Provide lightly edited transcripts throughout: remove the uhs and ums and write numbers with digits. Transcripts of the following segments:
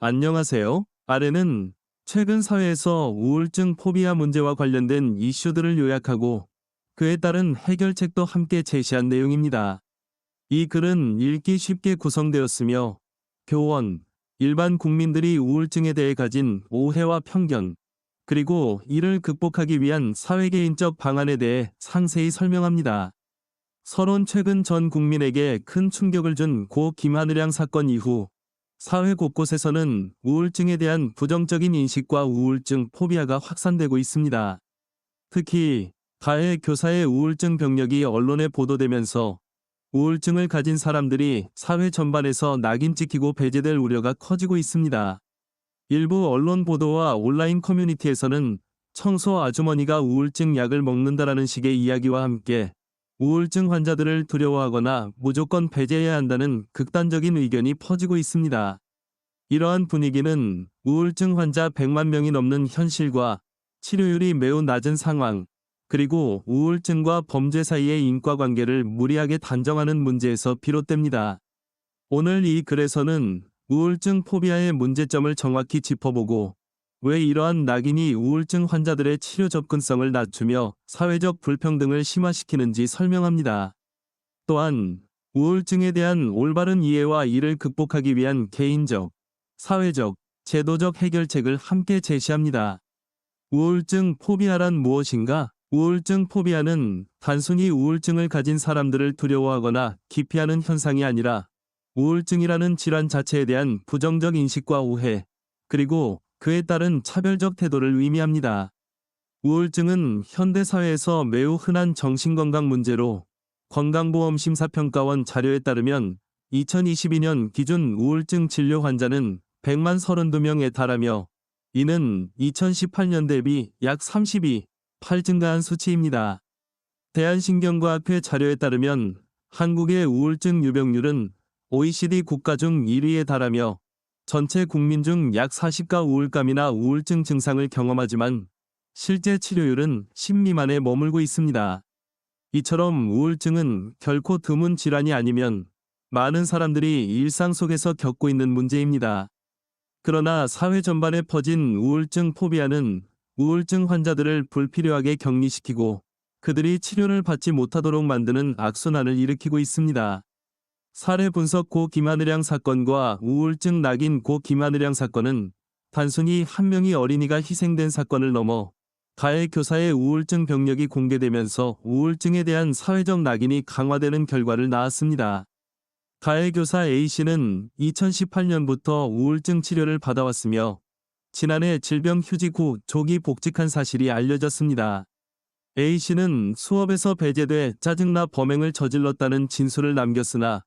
안녕하세요. 아래는 최근 사회에서 우울증 포비아 문제와 관련된 이슈들을 요약하고 그에 따른 해결책도 함께 제시한 내용입니다. 이 글은 읽기 쉽게 구성되었으며 교원, 일반 국민들이 우울증에 대해 가진 오해와 편견, 그리고 이를 극복하기 위한 사회개인적 방안에 대해 상세히 설명합니다. 서론 최근 전 국민에게 큰 충격을 준 고 김하늘양 사건 이후 사회 곳곳에서는 우울증에 대한 부정적인 인식과 우울증 포비아가 확산되고 있습니다. 특히 가해 교사의 우울증 병력이 언론에 보도되면서 우울증을 가진 사람들이 사회 전반에서 낙인 찍히고 배제될 우려가 커지고 있습니다. 일부 언론 보도와 온라인 커뮤니티에서는 청소 아주머니가 우울증 약을 먹는다라는 식의 이야기와 함께 우울증 환자들을 두려워하거나 무조건 배제해야 한다는 극단적인 의견이 퍼지고 있습니다. 이러한 분위기는 우울증 환자 100만 명이 넘는 현실과 치료율이 매우 낮은 상황, 그리고 우울증과 범죄 사이의 인과관계를 무리하게 단정하는 문제에서 비롯됩니다. 오늘 이 글에서는 우울증 포비아의 문제점을 정확히 짚어보고 왜 이러한 낙인이 우울증 환자들의 치료 접근성을 낮추며 사회적 불평등을 심화시키는지 설명합니다. 또한 우울증에 대한 올바른 이해와 이를 극복하기 위한 개인적, 사회적, 제도적 해결책을 함께 제시합니다. 우울증 포비아란 무엇인가? 우울증 포비아는 단순히 우울증을 가진 사람들을 두려워하거나 기피하는 현상이 아니라 우울증이라는 질환 자체에 대한 부정적 인식과 오해, 그리고 그에 따른 차별적 태도를 의미합니다. 우울증은 현대사회에서 매우 흔한 정신건강 문제로 건강보험심사평가원 자료에 따르면 2022년 기준 우울증 진료 환자는 100만 32명에 달하며 이는 2018년 대비 약 32% 증가한 수치입니다. 대한신경과학회 자료에 따르면 한국의 우울증 유병률은 OECD 국가 중 1위에 달하며 전체 국민 중 약 40가 우울감이나 우울증 증상을 경험하지만 실제 치료율은 10 미만에 머물고 있습니다. 이처럼 우울증은 결코 드문 질환이 아니면 많은 사람들이 일상 속에서 겪고 있는 문제입니다. 그러나 사회 전반에 퍼진 우울증 포비아는 우울증 환자들을 불필요하게 격리시키고 그들이 치료를 받지 못하도록 만드는 악순환을 일으키고 있습니다. 사례 분석 고 김하늘양 사건과 우울증 낙인 고 김하늘양 사건은 단순히 한 명의 어린이가 희생된 사건을 넘어 가해 교사의 우울증 병력이 공개되면서 우울증에 대한 사회적 낙인이 강화되는 결과를 낳았습니다. 가해 교사 A씨는 2018년부터 우울증 치료를 받아왔으며 지난해 질병휴직 후 조기 복직한 사실이 알려졌습니다. A씨는 수업에서 배제돼 짜증나 범행을 저질렀다는 진술을 남겼으나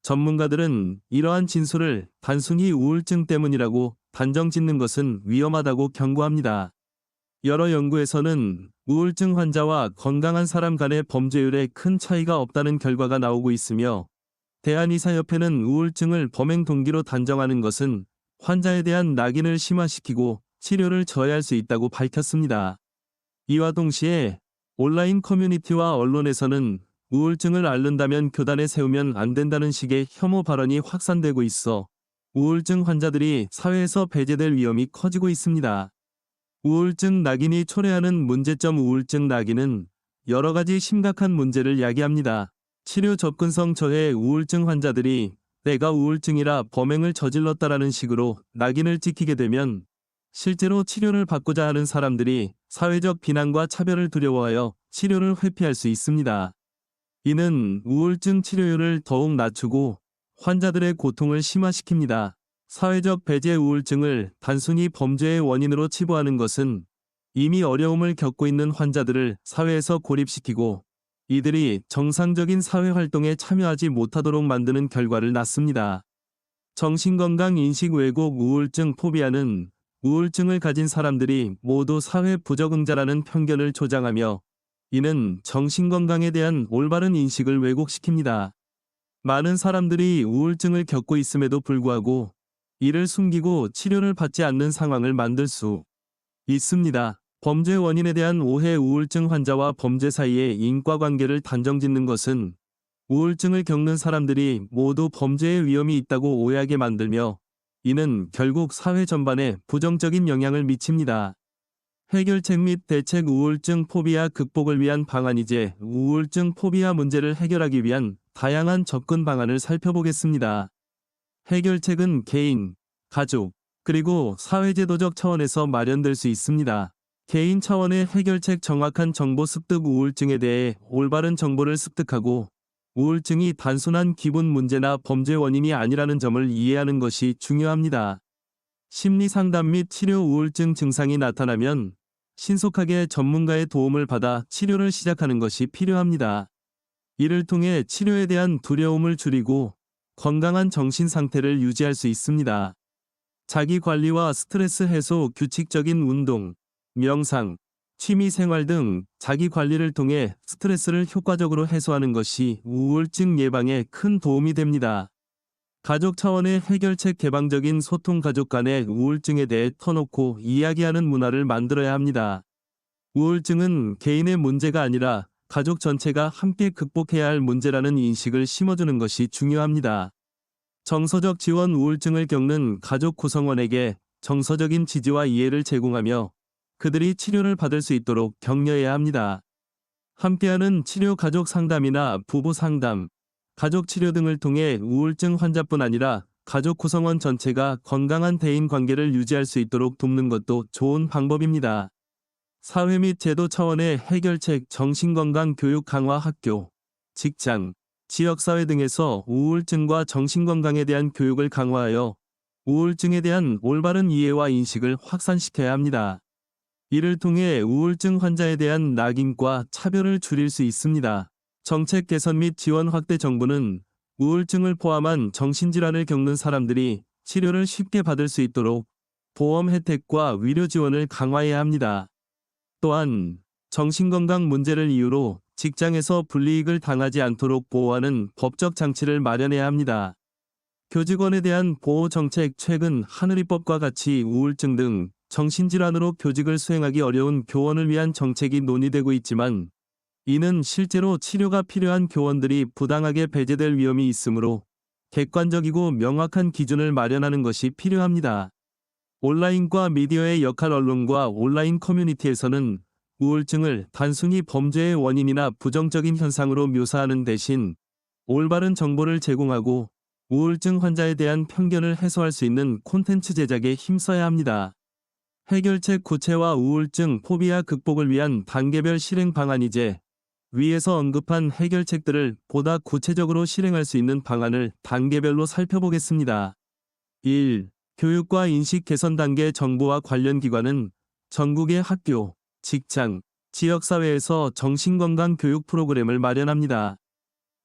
전문가들은 이러한 진술을 단순히 우울증 때문이라고 단정 짓는 것은 위험하다고 경고합니다. 여러 연구에서는 우울증 환자와 건강한 사람 간의 범죄율에 큰 차이가 없다는 결과가 나오고 있으며 대한의사협회는 우울증을 범행 동기로 단정하는 것은 환자에 대한 낙인을 심화시키고 치료를 저해할 수 있다고 밝혔습니다. 이와 동시에 온라인 커뮤니티와 언론에서는 우울증을 앓는다면 교단에 세우면 안 된다는 식의 혐오 발언이 확산되고 있어 우울증 환자들이 사회에서 배제될 위험이 커지고 있습니다. 우울증 낙인이 초래하는 문제점. 우울증 낙인은 여러 가지 심각한 문제를 야기합니다. 치료 접근성 저해. 우울증 환자들이 내가 우울증이라 범행을 저질렀다라는 식으로 낙인을 찍히게 되면 실제로 치료를 받고자 하는 사람들이 사회적 비난과 차별을 두려워하여 치료를 회피할 수 있습니다. 이는 우울증 치료율을 더욱 낮추고 환자들의 고통을 심화시킵니다. 사회적 배제. 우울증을 단순히 범죄의 원인으로 치부하는 것은 이미 어려움을 겪고 있는 환자들을 사회에서 고립시키고 이들이 정상적인 사회활동에 참여하지 못하도록 만드는 결과를 낳습니다. 정신건강 인식 왜곡. 우울증 포비아는 우울증을 가진 사람들이 모두 사회 부적응자라는 편견을 조장하며 이는 정신건강에 대한 올바른 인식을 왜곡시킵니다. 많은 사람들이 우울증을 겪고 있음에도 불구하고 이를 숨기고 치료를 받지 않는 상황을 만들 수 있습니다. 범죄 원인에 대한 오해. 우울증 환자와 범죄 사이의 인과관계를 단정짓는 것은 우울증을 겪는 사람들이 모두 범죄의 위험이 있다고 오해하게 만들며 이는 결국 사회 전반에 부정적인 영향을 미칩니다. 해결책 및 대책 우울증 포비아 극복을 위한 방안이제 우울증 포비아 문제를 해결하기 위한 다양한 접근 방안을 살펴보겠습니다. 해결책은 개인, 가족, 그리고 사회제도적 차원에서 마련될 수 있습니다. 개인 차원의 해결책 정확한 정보 습득 우울증에 대해 올바른 정보를 습득하고 우울증이 단순한 기분 문제나 범죄 원인이 아니라는 점을 이해하는 것이 중요합니다. 심리 상담 및 치료 우울증 증상이 나타나면 신속하게 전문가의 도움을 받아 치료를 시작하는 것이 필요합니다. 이를 통해 치료에 대한 두려움을 줄이고 건강한 정신 상태를 유지할 수 있습니다. 자기 관리와 스트레스 해소, 규칙적인 운동, 명상, 취미 생활 등 자기 관리를 통해 스트레스를 효과적으로 해소하는 것이 우울증 예방에 큰 도움이 됩니다. 가족 차원의 해결책 개방적인 소통 가족 간의 우울증에 대해 터놓고 이야기하는 문화를 만들어야 합니다. 우울증은 개인의 문제가 아니라 가족 전체가 함께 극복해야 할 문제라는 인식을 심어주는 것이 중요합니다. 정서적 지원 우울증을 겪는 가족 구성원에게 정서적인 지지와 이해를 제공하며 그들이 치료를 받을 수 있도록 격려해야 합니다. 함께하는 치료 가족 상담이나 부부 상담, 가족 치료 등을 통해 우울증 환자뿐 아니라 가족 구성원 전체가 건강한 대인 관계를 유지할 수 있도록 돕는 것도 좋은 방법입니다. 사회 및 제도 차원의 해결책 정신건강 교육 강화 학교, 직장, 지역사회 등에서 우울증과 정신건강에 대한 교육을 강화하여 우울증에 대한 올바른 이해와 인식을 확산시켜야 합니다. 이를 통해 우울증 환자에 대한 낙인과 차별을 줄일 수 있습니다. 정책 개선 및 지원 확대 정부는 우울증을 포함한 정신질환을 겪는 사람들이 치료를 쉽게 받을 수 있도록 보험 혜택과 위료 지원을 강화해야 합니다. 또한 정신건강 문제를 이유로 직장에서 불이익을 당하지 않도록 보호하는 법적 장치를 마련해야 합니다. 교직원에 대한 보호 정책 최근 하늘이법과 같이 우울증 등 정신질환으로 교직을 수행하기 어려운 교원을 위한 정책이 논의되고 있지만 이는 실제로 치료가 필요한 교원들이 부당하게 배제될 위험이 있으므로 객관적이고 명확한 기준을 마련하는 것이 필요합니다. 온라인과 미디어의 역할 언론과 온라인 커뮤니티에서는 우울증을 단순히 범죄의 원인이나 부정적인 현상으로 묘사하는 대신 올바른 정보를 제공하고 우울증 환자에 대한 편견을 해소할 수 있는 콘텐츠 제작에 힘써야 합니다. 해결책 구체화 우울증 포비아 극복을 위한 단계별 실행 방안이제 위에서 언급한 해결책들을 보다 구체적으로 실행할 수 있는 방안을 단계별로 살펴보겠습니다. 1. 교육과 인식 개선 단계 정부와 관련 기관은 전국의 학교, 직장, 지역사회에서 정신건강 교육 프로그램을 마련합니다.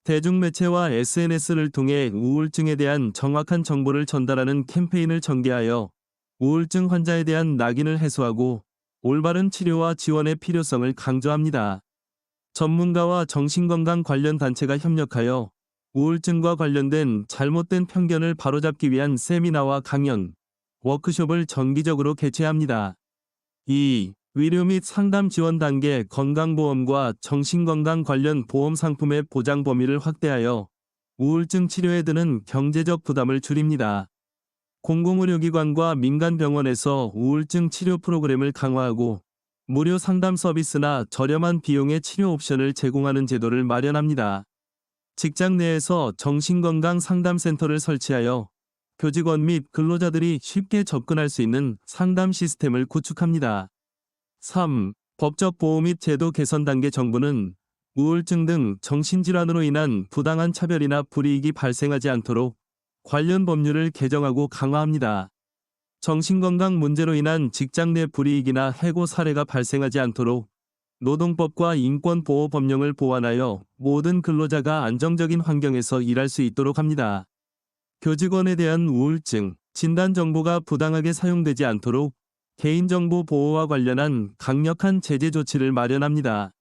대중매체와 SNS를 통해 우울증에 대한 정확한 정보를 전달하는 캠페인을 전개하여 우울증 환자에 대한 낙인을 해소하고 올바른 치료와 지원의 필요성을 강조합니다. 전문가와 정신건강 관련 단체가 협력하여 우울증과 관련된 잘못된 편견을 바로잡기 위한 세미나와 강연, 워크숍을 정기적으로 개최합니다. 2. 위료 및 상담 지원 단계 건강보험과 정신건강 관련 보험 상품의 보장 범위를 확대하여 우울증 치료에 드는 경제적 부담을 줄입니다. 공공의료기관과 민간병원에서 우울증 치료 프로그램을 강화하고 무료 상담 서비스나 저렴한 비용의 치료 옵션을 제공하는 제도를 마련합니다. 직장 내에서 정신건강 상담센터를 설치하여 교직원 및 근로자들이 쉽게 접근할 수 있는 상담 시스템을 구축합니다. 3. 법적 보호 및 제도 개선 단계 정부는 우울증 등 정신질환으로 인한 부당한 차별이나 불이익이 발생하지 않도록 관련 법률을 개정하고 강화합니다. 정신건강 문제로 인한 직장 내 불이익이나 해고 사례가 발생하지 않도록 노동법과 인권보호법령을 보완하여 모든 근로자가 안정적인 환경에서 일할 수 있도록 합니다. 교직원에 대한 우울증, 진단 정보가 부당하게 사용되지 않도록 개인정보 보호와 관련한 강력한 제재 조치를 마련합니다.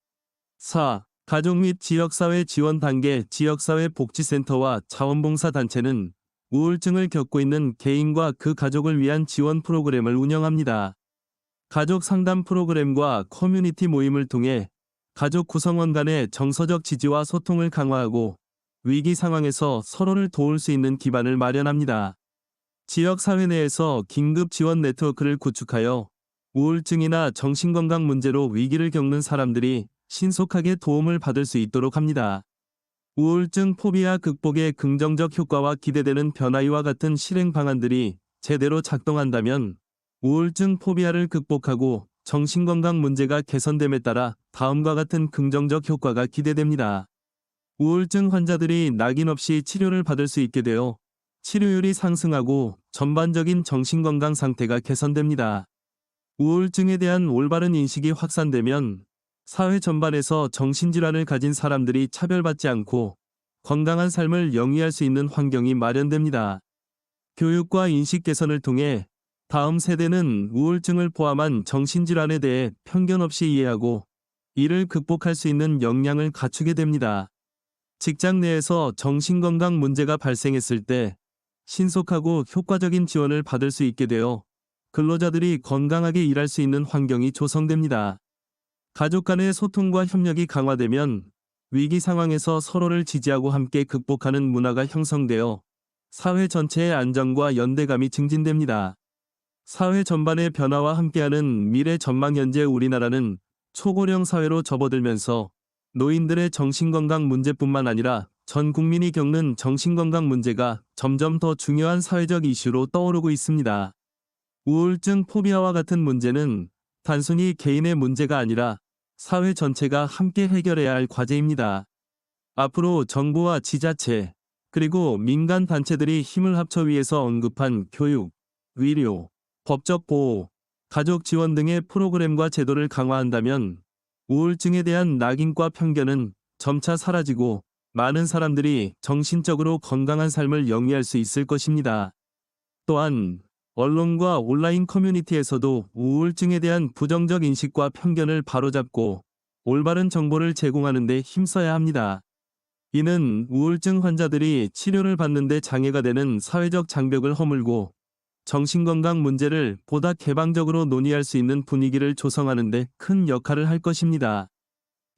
4. 가족 및 지역사회 지원 단계 지역사회 복지센터와 자원봉사단체는 우울증을 겪고 있는 개인과 그 가족을 위한 지원 프로그램을 운영합니다. 가족 상담 프로그램과 커뮤니티 모임을 통해 가족 구성원 간의 정서적 지지와 소통을 강화하고 위기 상황에서 서로를 도울 수 있는 기반을 마련합니다. 지역 사회 내에서 긴급 지원 네트워크를 구축하여 우울증이나 정신건강 문제로 위기를 겪는 사람들이 신속하게 도움을 받을 수 있도록 합니다. 우울증 포비아 극복의 긍정적 효과와 기대되는 변화와 같은 실행 방안들이 제대로 작동한다면 우울증 포비아를 극복하고 정신건강 문제가 개선됨에 따라 다음과 같은 긍정적 효과가 기대됩니다. 우울증 환자들이 낙인 없이 치료를 받을 수 있게 되어 치료율이 상승하고 전반적인 정신건강 상태가 개선됩니다. 우울증에 대한 올바른 인식이 확산되면 사회 전반에서 정신질환을 가진 사람들이 차별받지 않고 건강한 삶을 영위할 수 있는 환경이 마련됩니다. 교육과 인식 개선을 통해 다음 세대는 우울증을 포함한 정신질환에 대해 편견 없이 이해하고 이를 극복할 수 있는 역량을 갖추게 됩니다. 직장 내에서 정신건강 문제가 발생했을 때 신속하고 효과적인 지원을 받을 수 있게 되어 근로자들이 건강하게 일할 수 있는 환경이 조성됩니다. 가족 간의 소통과 협력이 강화되면 위기 상황에서 서로를 지지하고 함께 극복하는 문화가 형성되어 사회 전체의 안정과 연대감이 증진됩니다. 사회 전반의 변화와 함께하는 미래 전망. 현재 우리나라는 초고령 사회로 접어들면서 노인들의 정신건강 문제뿐만 아니라 전 국민이 겪는 정신건강 문제가 점점 더 중요한 사회적 이슈로 떠오르고 있습니다. 우울증 포비아와 같은 문제는 단순히 개인의 문제가 아니라 사회 전체가 함께 해결해야 할 과제입니다. 앞으로 정부와 지자체, 그리고 민간 단체들이 힘을 합쳐 위에서 언급한 교육, 의료, 법적 보호, 가족 지원 등의 프로그램과 제도를 강화한다면 우울증에 대한 낙인과 편견은 점차 사라지고 많은 사람들이 정신적으로 건강한 삶을 영위할 수 있을 것입니다. 또한 언론과 온라인 커뮤니티에서도 우울증에 대한 부정적 인식과 편견을 바로잡고 올바른 정보를 제공하는 데 힘써야 합니다. 이는 우울증 환자들이 치료를 받는 데 장애가 되는 사회적 장벽을 허물고 정신건강 문제를 보다 개방적으로 논의할 수 있는 분위기를 조성하는 데 큰 역할을 할 것입니다.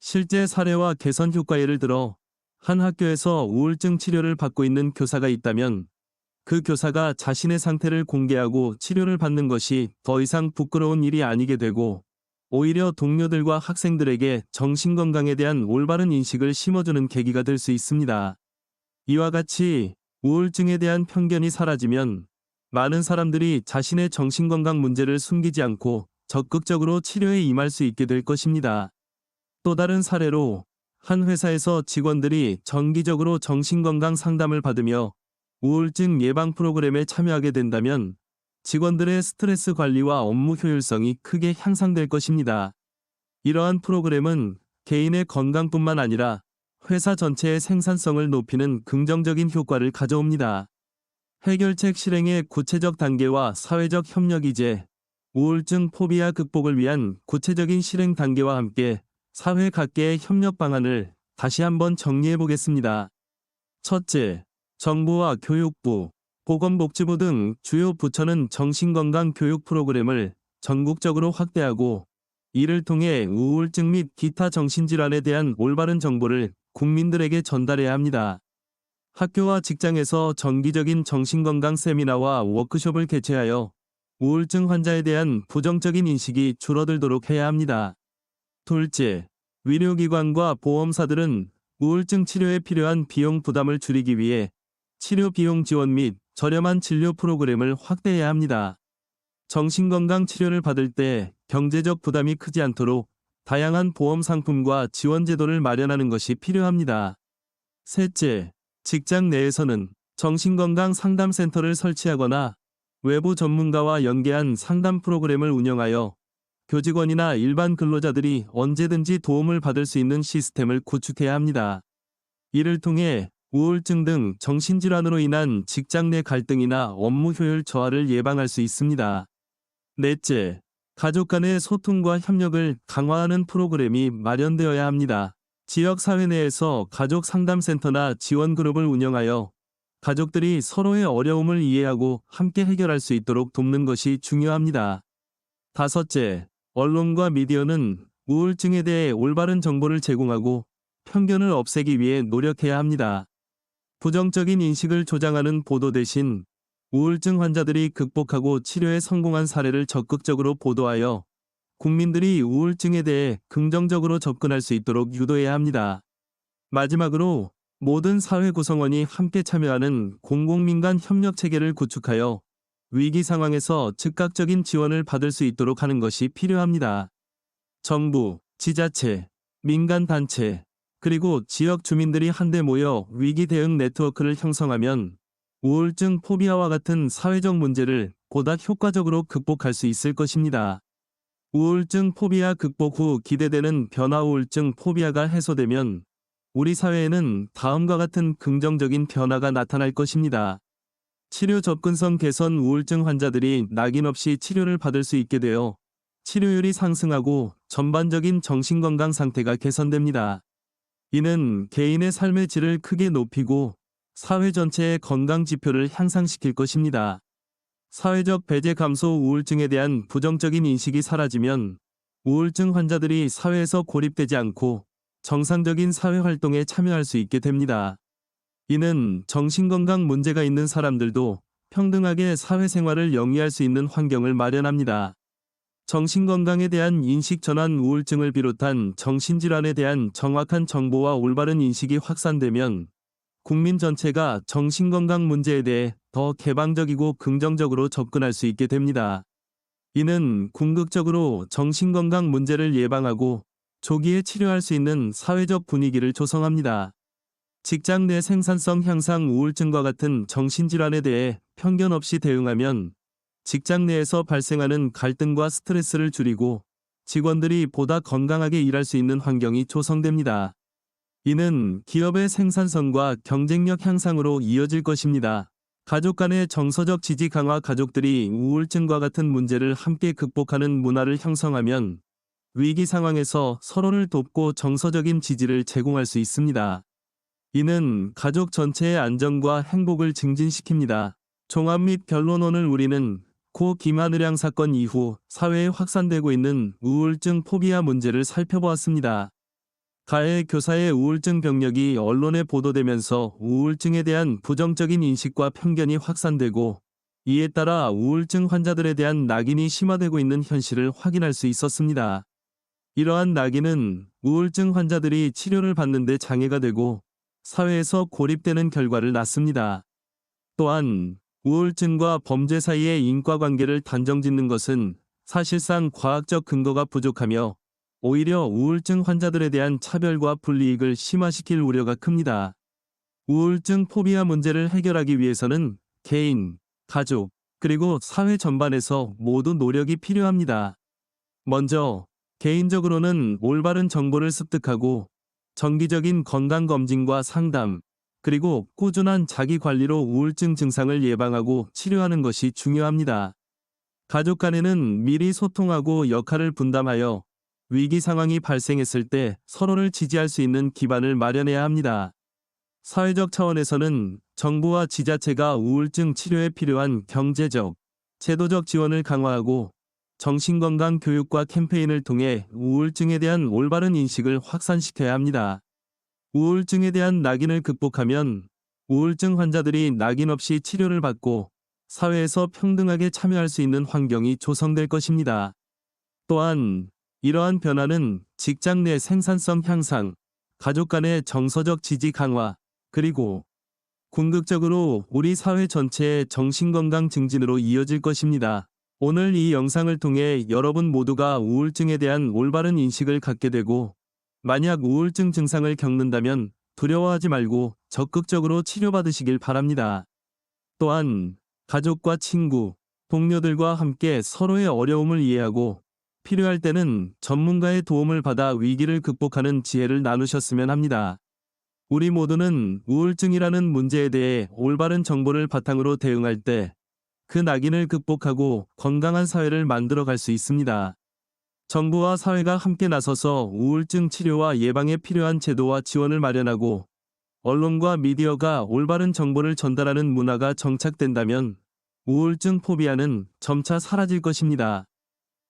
실제 사례와 개선 효과. 예를 들어 한 학교에서 우울증 치료를 받고 있는 교사가 있다면 그 교사가 자신의 상태를 공개하고 치료를 받는 것이 더 이상 부끄러운 일이 아니게 되고 오히려 동료들과 학생들에게 정신건강에 대한 올바른 인식을 심어주는 계기가 될 수 있습니다. 이와 같이 우울증에 대한 편견이 사라지면 많은 사람들이 자신의 정신건강 문제를 숨기지 않고 적극적으로 치료에 임할 수 있게 될 것입니다. 또 다른 사례로 한 회사에서 직원들이 정기적으로 정신건강 상담을 받으며 우울증 예방 프로그램에 참여하게 된다면 직원들의 스트레스 관리와 업무 효율성이 크게 향상될 것입니다. 이러한 프로그램은 개인의 건강뿐만 아니라 회사 전체의 생산성을 높이는 긍정적인 효과를 가져옵니다. 해결책 실행의 구체적 단계와 사회적 협력. 이제 우울증 포비아 극복을 위한 구체적인 실행 단계와 함께 사회 각계의 협력 방안을 다시 한번 정리해 보겠습니다. 첫째, 정부와 교육부, 보건복지부 등 주요 부처는 정신건강 교육 프로그램을 전국적으로 확대하고 이를 통해 우울증 및 기타 정신질환에 대한 올바른 정보를 국민들에게 전달해야 합니다. 학교와 직장에서 정기적인 정신건강 세미나와 워크숍을 개최하여 우울증 환자에 대한 부정적인 인식이 줄어들도록 해야 합니다. 둘째, 의료기관과 보험사들은 우울증 치료에 필요한 비용 부담을 줄이기 위해 치료 비용 지원 및 저렴한 진료 프로그램을 확대해야 합니다. 정신건강 치료를 받을 때 경제적 부담이 크지 않도록 다양한 보험 상품과 지원 제도를 마련하는 것이 필요합니다. 셋째, 직장 내에서는 정신건강 상담센터를 설치하거나 외부 전문가와 연계한 상담 프로그램을 운영하여 교직원이나 일반 근로자들이 언제든지 도움을 받을 수 있는 시스템을 구축해야 합니다. 이를 통해 우울증 등 정신질환으로 인한 직장 내 갈등이나 업무 효율 저하를 예방할 수 있습니다. 넷째, 가족 간의 소통과 협력을 강화하는 프로그램이 마련되어야 합니다. 지역 사회 내에서 가족 상담센터나 지원 그룹을 운영하여 가족들이 서로의 어려움을 이해하고 함께 해결할 수 있도록 돕는 것이 중요합니다. 다섯째, 언론과 미디어는 우울증에 대해 올바른 정보를 제공하고 편견을 없애기 위해 노력해야 합니다. 부정적인 인식을 조장하는 보도 대신 우울증 환자들이 극복하고 치료에 성공한 사례를 적극적으로 보도하여 국민들이 우울증에 대해 긍정적으로 접근할 수 있도록 유도해야 합니다. 마지막으로 모든 사회 구성원이 함께 참여하는 공공민간 협력 체계를 구축하여 위기 상황에서 즉각적인 지원을 받을 수 있도록 하는 것이 필요합니다. 정부, 지자체, 민간단체, 그리고 지역 주민들이 한데 모여 위기 대응 네트워크를 형성하면 우울증 포비아와 같은 사회적 문제를 보다 효과적으로 극복할 수 있을 것입니다. 우울증 포비아 극복 후 기대되는 변화. 우울증 포비아가 해소되면 우리 사회에는 다음과 같은 긍정적인 변화가 나타날 것입니다. 치료 접근성 개선. 우울증 환자들이 낙인 없이 치료를 받을 수 있게 되어 치료율이 상승하고 전반적인 정신건강 상태가 개선됩니다. 이는 개인의 삶의 질을 크게 높이고 사회 전체의 건강 지표를 향상시킬 것입니다. 사회적 배제 감소. 우울증에 대한 부정적인 인식이 사라지면 우울증 환자들이 사회에서 고립되지 않고 정상적인 사회 활동에 참여할 수 있게 됩니다. 이는 정신건강 문제가 있는 사람들도 평등하게 사회생활을 영위할 수 있는 환경을 마련합니다. 정신건강에 대한 인식 전환. 우울증을 비롯한 정신질환에 대한 정확한 정보와 올바른 인식이 확산되면 국민 전체가 정신건강 문제에 대해 더 개방적이고 긍정적으로 접근할 수 있게 됩니다. 이는 궁극적으로 정신건강 문제를 예방하고 조기에 치료할 수 있는 사회적 분위기를 조성합니다. 직장 내 생산성 향상. 우울증과 같은 정신질환에 대해 편견 없이 대응하면 직장 내에서 발생하는 갈등과 스트레스를 줄이고 직원들이 보다 건강하게 일할 수 있는 환경이 조성됩니다. 이는 기업의 생산성과 경쟁력 향상으로 이어질 것입니다. 가족 간의 정서적 지지 강화. 가족들이 우울증과 같은 문제를 함께 극복하는 문화를 형성하면 위기 상황에서 서로를 돕고 정서적인 지지를 제공할 수 있습니다. 이는 가족 전체의 안정과 행복을 증진시킵니다. 종합 및 결론오늘 우리는 고 김하늘양 사건 이후 사회에 확산되고 있는 우울증 포비아 문제를 살펴보았습니다. 가해 교사의 우울증 병력이 언론에 보도되면서 우울증에 대한 부정적인 인식과 편견이 확산되고 이에 따라 우울증 환자들에 대한 낙인이 심화되고 있는 현실을 확인할 수 있었습니다. 이러한 낙인은 우울증 환자들이 치료를 받는 데 장애가 되고 사회에서 고립되는 결과를 낳습니다. 또한 우울증과 범죄 사이의 인과관계를 단정짓는 것은 사실상 과학적 근거가 부족하며 오히려 우울증 환자들에 대한 차별과 불이익을 심화시킬 우려가 큽니다. 우울증 포비아 문제를 해결하기 위해서는 개인, 가족, 그리고 사회 전반에서 모두 노력이 필요합니다. 먼저 개인적으로는 올바른 정보를 습득하고 정기적인 건강검진과 상담, 그리고 꾸준한 자기관리로 우울증 증상을 예방하고 치료하는 것이 중요합니다. 가족 간에는 미리 소통하고 역할을 분담하여 위기 상황이 발생했을 때 서로를 지지할 수 있는 기반을 마련해야 합니다. 사회적 차원에서는 정부와 지자체가 우울증 치료에 필요한 경제적, 제도적 지원을 강화하고 정신건강 교육과 캠페인을 통해 우울증에 대한 올바른 인식을 확산시켜야 합니다. 우울증에 대한 낙인을 극복하면 우울증 환자들이 낙인 없이 치료를 받고 사회에서 평등하게 참여할 수 있는 환경이 조성될 것입니다. 또한 이러한 변화는 직장 내 생산성 향상, 가족 간의 정서적 지지 강화, 그리고 궁극적으로 우리 사회 전체의 정신건강 증진으로 이어질 것입니다. 오늘 이 영상을 통해 여러분 모두가 우울증에 대한 올바른 인식을 갖게 되고 만약 우울증 증상을 겪는다면 두려워하지 말고 적극적으로 치료받으시길 바랍니다. 또한 가족과 친구, 동료들과 함께 서로의 어려움을 이해하고 필요할 때는 전문가의 도움을 받아 위기를 극복하는 지혜를 나누셨으면 합니다. 우리 모두는 우울증이라는 문제에 대해 올바른 정보를 바탕으로 대응할 때 그 낙인을 극복하고 건강한 사회를 만들어 갈 수 있습니다. 정부와 사회가 함께 나서서 우울증 치료와 예방에 필요한 제도와 지원을 마련하고 언론과 미디어가 올바른 정보를 전달하는 문화가 정착된다면 우울증 포비아는 점차 사라질 것입니다.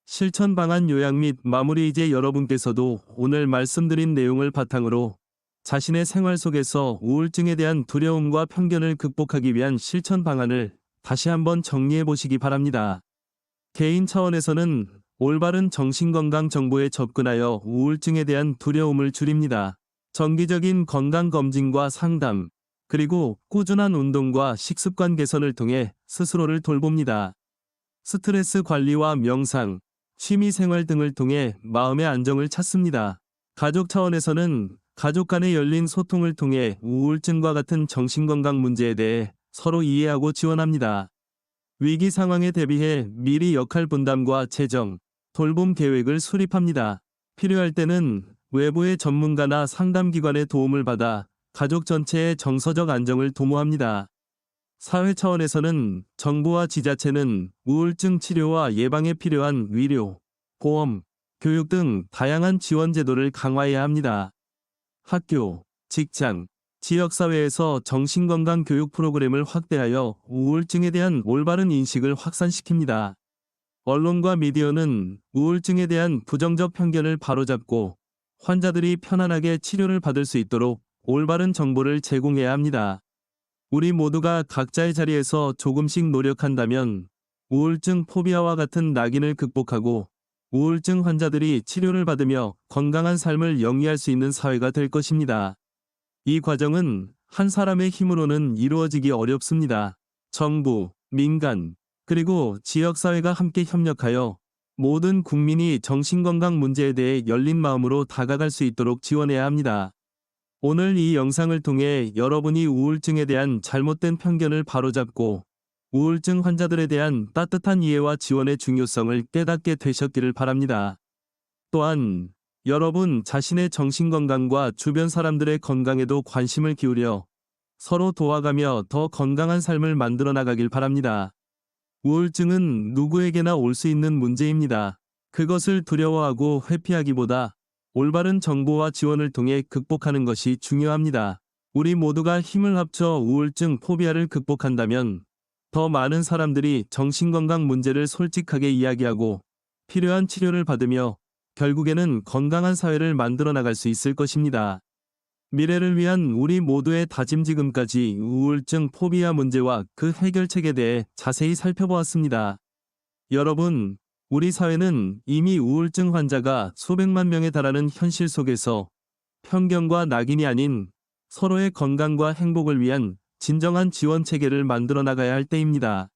실천 방안 요약 및 마무리. 이제 여러분께서도 오늘 말씀드린 내용을 바탕으로 자신의 생활 속에서 우울증에 대한 두려움과 편견을 극복하기 위한 실천 방안을 다시 한번 정리해 보시기 바랍니다. 개인 차원에서는 올바른 정신건강 정보에 접근하여 우울증에 대한 두려움을 줄입니다. 정기적인 건강검진과 상담, 그리고 꾸준한 운동과 식습관 개선을 통해 스스로를 돌봅니다. 스트레스 관리와 명상, 취미생활 등을 통해 마음의 안정을 찾습니다. 가족 차원에서는 가족 간의 열린 소통을 통해 우울증과 같은 정신건강 문제에 대해 서로 이해하고 지원합니다. 위기 상황에 대비해 미리 역할 분담과 재정, 돌봄 계획을 수립합니다. 필요할 때는 외부의 전문가나 상담기관의 도움을 받아 가족 전체의 정서적 안정을 도모합니다. 사회 차원에서는 정부와 지자체는 우울증 치료와 예방에 필요한 의료, 보험, 교육 등 다양한 지원 제도를 강화해야 합니다. 학교, 직장, 지역사회에서 정신건강 교육 프로그램을 확대하여 우울증에 대한 올바른 인식을 확산시킵니다. 언론과 미디어는 우울증에 대한 부정적 편견을 바로잡고 환자들이 편안하게 치료를 받을 수 있도록 올바른 정보를 제공해야 합니다. 우리 모두가 각자의 자리에서 조금씩 노력한다면 우울증 포비아와 같은 낙인을 극복하고 우울증 환자들이 치료를 받으며 건강한 삶을 영위할 수 있는 사회가 될 것입니다. 이 과정은 한 사람의 힘으로는 이루어지기 어렵습니다. 정부, 민간, 그리고 지역사회가 함께 협력하여 모든 국민이 정신건강 문제에 대해 열린 마음으로 다가갈 수 있도록 지원해야 합니다. 오늘 이 영상을 통해 여러분이 우울증에 대한 잘못된 편견을 바로잡고 우울증 환자들에 대한 따뜻한 이해와 지원의 중요성을 깨닫게 되셨기를 바랍니다. 또한 여러분 자신의 정신건강과 주변 사람들의 건강에도 관심을 기울여 서로 도와가며 더 건강한 삶을 만들어 나가길 바랍니다. 우울증은 누구에게나 올 수 있는 문제입니다. 그것을 두려워하고 회피하기보다 올바른 정보와 지원을 통해 극복하는 것이 중요합니다. 우리 모두가 힘을 합쳐 우울증 포비아를 극복한다면 더 많은 사람들이 정신건강 문제를 솔직하게 이야기하고 필요한 치료를 받으며 결국에는 건강한 사회를 만들어 나갈 수 있을 것입니다. 미래를 위한 우리 모두의 다짐. 지금까지 우울증 포비아 문제와 그 해결책에 대해 자세히 살펴보았습니다. 여러분, 우리 사회는 이미 우울증 환자가 수백만 명에 달하는 현실 속에서 편견과 낙인이 아닌 서로의 건강과 행복을 위한 진정한 지원 체계를 만들어 나가야 할 때입니다.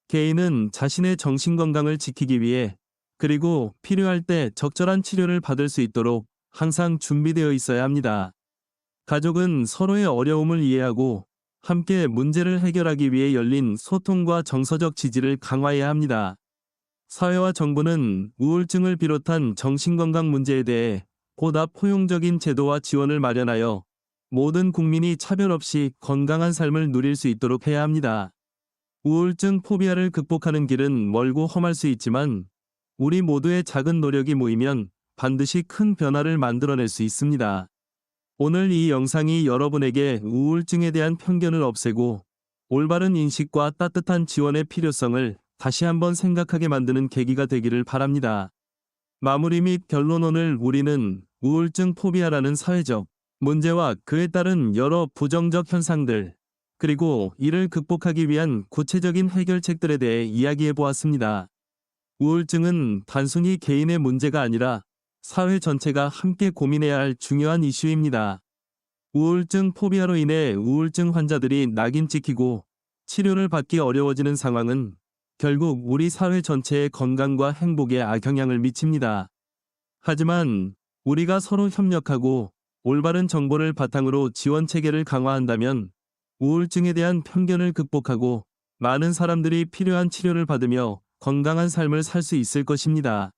개인은 자신의 정신건강을 지키기 위해 그리고 필요할 때 적절한 치료를 받을 수 있도록 항상 준비되어 있어야 합니다. 가족은 서로의 어려움을 이해하고 함께 문제를 해결하기 위해 열린 소통과 정서적 지지를 강화해야 합니다. 사회와 정부는 우울증을 비롯한 정신건강 문제에 대해 보다 포용적인 제도와 지원을 마련하여 모든 국민이 차별 없이 건강한 삶을 누릴 수 있도록 해야 합니다. 우울증 포비아를 극복하는 길은 멀고 험할 수 있지만 우리 모두의 작은 노력이 모이면 반드시 큰 변화를 만들어낼 수 있습니다. 오늘 이 영상이 여러분에게 우울증에 대한 편견을 없애고 올바른 인식과 따뜻한 지원의 필요성을 다시 한번 생각하게 만드는 계기가 되기를 바랍니다. 마무리 및 결론. 오늘 우리는 우울증 포비아라는 사회적 문제와 그에 따른 여러 부정적 현상들, 그리고 이를 극복하기 위한 구체적인 해결책들에 대해 이야기해 보았습니다. 우울증은 단순히 개인의 문제가 아니라 사회 전체가 함께 고민해야 할 중요한 이슈입니다. 우울증 포비아로 인해 우울증 환자들이 낙인 찍히고 치료를 받기 어려워지는 상황은 결국 우리 사회 전체의 건강과 행복에 악영향을 미칩니다. 하지만 우리가 서로 협력하고 올바른 정보를 바탕으로 지원 체계를 강화한다면 우울증에 대한 편견을 극복하고 많은 사람들이 필요한 치료를 받으며 건강한 삶을 살 수 있을 것입니다.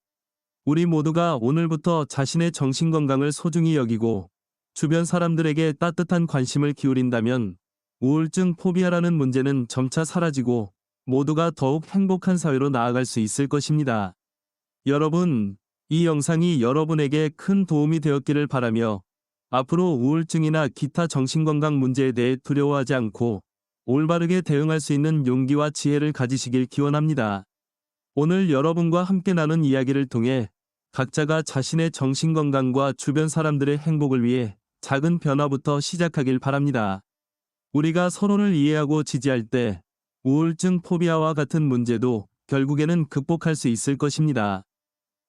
우리 모두가 오늘부터 자신의 정신건강을 소중히 여기고 주변 사람들에게 따뜻한 관심을 기울인다면 우울증 포비아라는 문제는 점차 사라지고 모두가 더욱 행복한 사회로 나아갈 수 있을 것입니다. 여러분, 이 영상이 여러분에게 큰 도움이 되었기를 바라며 앞으로 우울증이나 기타 정신건강 문제에 대해 두려워하지 않고 올바르게 대응할 수 있는 용기와 지혜를 가지시길 기원합니다. 오늘 여러분과 함께 나눈 이야기를 통해 각자가 자신의 정신건강과 주변 사람들의 행복을 위해 작은 변화부터 시작하길 바랍니다. 우리가 서로를 이해하고 지지할 때 우울증 포비아와 같은 문제도 결국에는 극복할 수 있을 것입니다.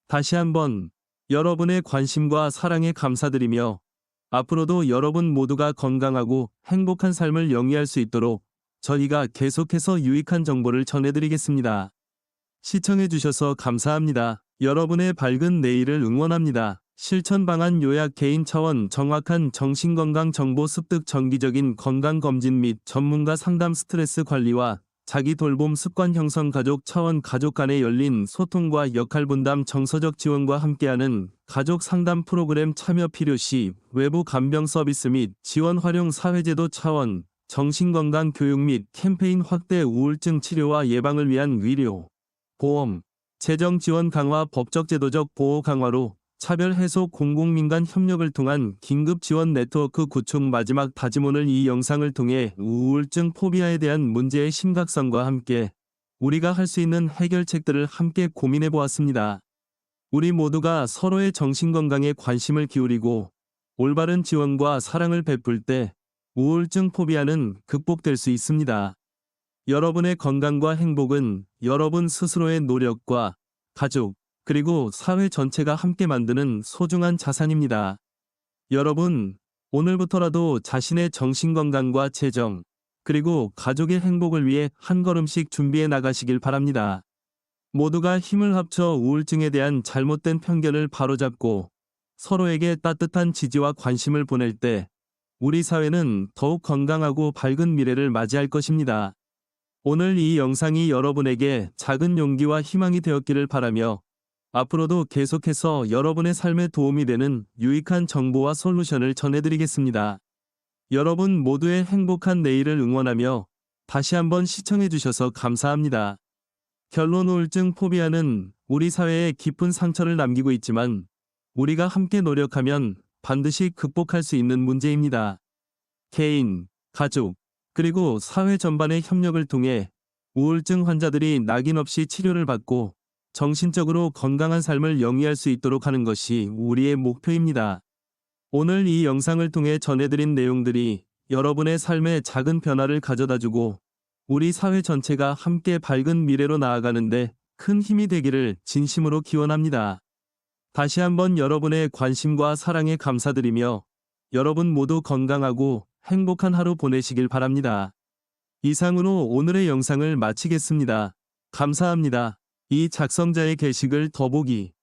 다시 한번 여러분의 관심과 사랑에 감사드리며 앞으로도 여러분 모두가 건강하고 행복한 삶을 영위할 수 있도록 저희가 계속해서 유익한 정보를 전해드리겠습니다. 시청해주셔서 감사합니다. 여러분의 밝은 내일을 응원합니다. 실천 방안 요약 개인 차원 정확한 정신건강 정보 습득 정기적인 건강검진 및 전문가 상담 스트레스 관리와 자기 돌봄 습관 형성 가족 차원 가족 간의 열린 소통과 역할 분담 정서적 지원과 함께하는 가족 상담 프로그램 참여 필요시 외부 간병 서비스 및 지원 활용 사회제도 차원 정신건강 교육 및 캠페인 확대 우울증 치료와 예방을 위한 의료, 보험, 재정 지원 강화 법적 제도적 보호 강화로 차별 해소 공공민간 협력을 통한 긴급 지원 네트워크 구축 마지막 다짐 오늘 이 영상을 통해 우울증 포비아에 대한 문제의 심각성과 함께 우리가 할 수 있는 해결책들을 함께 고민해 보았습니다. 우리 모두가 서로의 정신건강에 관심을 기울이고 올바른 지원과 사랑을 베풀 때 우울증 포비아는 극복될 수 있습니다. 여러분의 건강과 행복은 여러분 스스로의 노력과 가족, 그리고 사회 전체가 함께 만드는 소중한 자산입니다. 여러분, 오늘부터라도 자신의 정신건강과 재정, 그리고 가족의 행복을 위해 한 걸음씩 준비해 나가시길 바랍니다. 모두가 힘을 합쳐 우울증에 대한 잘못된 편견을 바로잡고 서로에게 따뜻한 지지와 관심을 보낼 때 우리 사회는 더욱 건강하고 밝은 미래를 맞이할 것입니다. 오늘 이 영상이 여러분에게 작은 용기와 희망이 되었기를 바라며 앞으로도 계속해서 여러분의 삶에 도움이 되는 유익한 정보와 솔루션을 전해드리겠습니다. 여러분 모두의 행복한 내일을 응원하며 다시 한번 시청해주셔서 감사합니다. 결론 우울증 포비아는 우리 사회에 깊은 상처를 남기고 있지만 우리가 함께 노력하면 반드시 극복할 수 있는 문제입니다. 개인, 가족, 그리고 사회 전반의 협력을 통해 우울증 환자들이 낙인 없이 치료를 받고 정신적으로 건강한 삶을 영위할 수 있도록 하는 것이 우리의 목표입니다. 오늘 이 영상을 통해 전해드린 내용들이 여러분의 삶에 작은 변화를 가져다주고 우리 사회 전체가 함께 밝은 미래로 나아가는데 큰 힘이 되기를 진심으로 기원합니다. 다시 한번 여러분의 관심과 사랑에 감사드리며 여러분 모두 건강하고 행복한 하루 보내시길 바랍니다. 이상으로 오늘의 영상을 마치겠습니다. 감사합니다. 이 작성자의 게시글 더보기